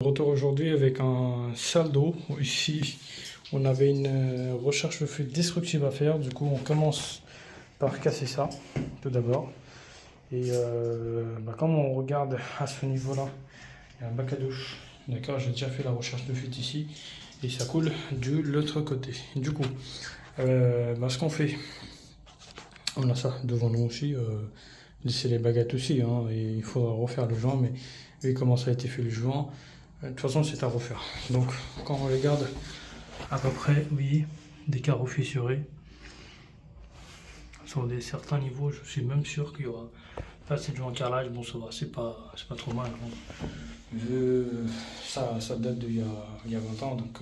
Retour aujourd'hui avec un saldo. Ici, on avait une recherche de fuite destructive à faire. Du coup, on commence par casser ça, tout d'abord. Et comme on regarde à ce niveau-là, il y a un bac à douche. D'accord, j'ai déjà fait la recherche de fuite ici. Et ça coule de l'autre côté. Du coup, ce qu'on fait, on a ça devant nous aussi. C'est les baguettes aussi, hein, et il faudra refaire le joint, mais vu comment ça a été fait le joint, de toute façon c'est à refaire. Donc quand on regarde à peu près, oui, des carreaux fissurés sur certains niveaux, je suis même sûr qu'il y aura pas assez de joint carrelage. Bon, ça va, c'est pas trop mal, hein. Ça date d'il y a 20 ans, donc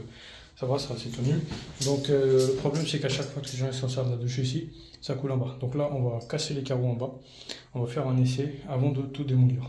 ça va, ça c'est tenu. Donc le problème c'est qu'à chaque fois que les gens sont sortis de la douche ici, ça coule en bas. Donc là on va casser les carreaux en bas, on va faire un essai avant de tout démolir.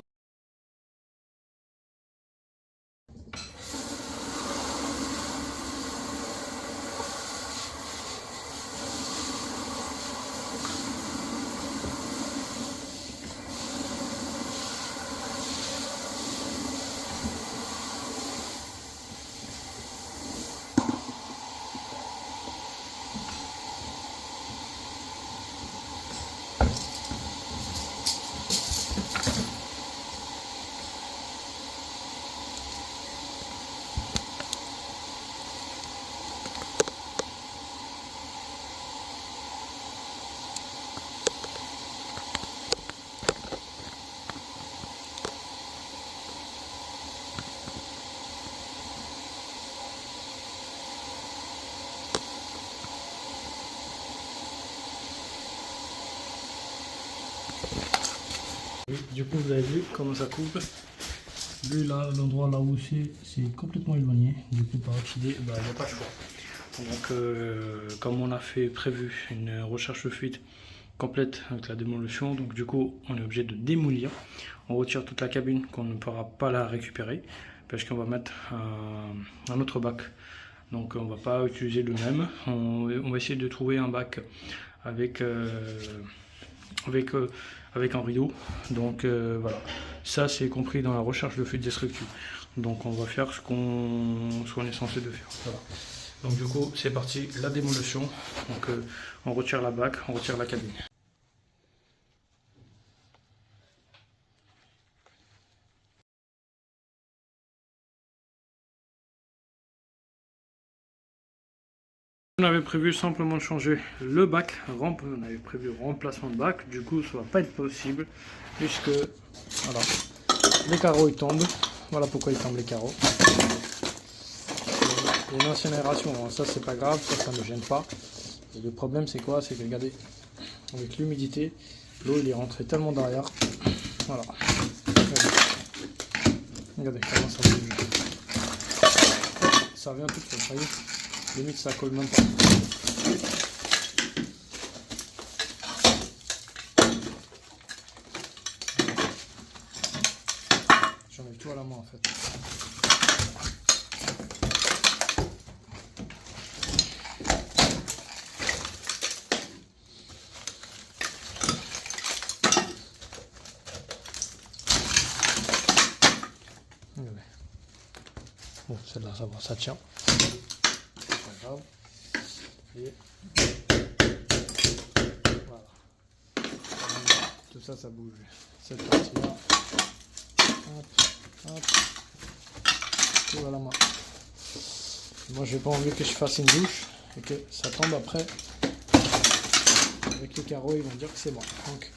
Oui, du coup vous avez vu comment ça coupe. Lui là, l'endroit là où c'est complètement éloigné. Du coup par accident, il n'y a pas de choix. Donc comme on a prévu une recherche de fuite complète avec la démolition, donc du coup on est obligé de démolir. On retire toute la cabine qu'on ne pourra pas la récupérer parce qu'on va mettre un autre bac. Donc on va pas utiliser le même. On va essayer de trouver un bac avec un rideau. Donc voilà, ça c'est compris dans la recherche de fuite destructive. Donc on va faire ce qu'on est censé de faire. Voilà. Donc du coup c'est parti, la démolition. Donc on retire la bac, on retire la cabine. On avait prévu simplement de changer le bac, on avait prévu remplacement de bac, du coup ça va pas être possible puisque voilà, les carreaux ils tombent, voilà pourquoi ils tombent les carreaux. Une incinération, hein, ça c'est pas grave, ça me gêne pas. Et le problème c'est quoi? C'est que regardez, avec l'humidité, l'eau il est rentré tellement derrière, voilà. Regardez comment ça bouge. Ça revient tout seul, vous voyez. Limite ça colle même pas. J'en ai tout à la main en fait. Regardez. Bon, celle-là ça va, ça tient. C'est pas grave. Et voilà. Tout ça, ça bouge. Cette partie-là, hop, hop, tout à la main. Moi, j'ai pas envie que je fasse une douche et que ça tombe après. Avec les carreaux, ils vont dire que c'est bon. Donc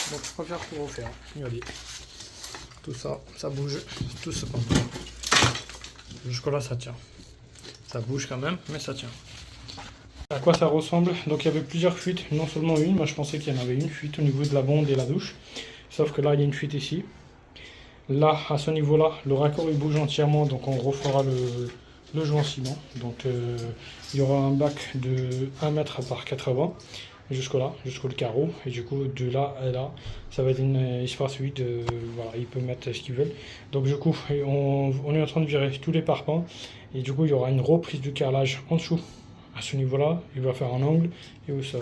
je préfère tout refaire. Regardez. Tout ça, ça bouge. Tout se pompe. Jusque-là, ça tient. Ça bouge quand même, mais ça tient. À quoi ça ressemble? Donc il y avait plusieurs fuites, non seulement une, moi je pensais qu'il y en avait une fuite au niveau de la bonde et la douche. Sauf que là, il y a une fuite ici. Là, à ce niveau-là, le raccord il bouge entièrement, donc on refera le joint ciment. Donc il y aura un bac de 1 mètre par 80 jusqu'au carreau. Et du coup, de là à là, ça va être une espace vide. Voilà, ils peuvent mettre ce qu'ils veulent. Donc du coup, on est en train de virer tous les parpaings. Et du coup, il y aura une reprise du carrelage en dessous. À ce niveau-là, il va faire un angle et au sol.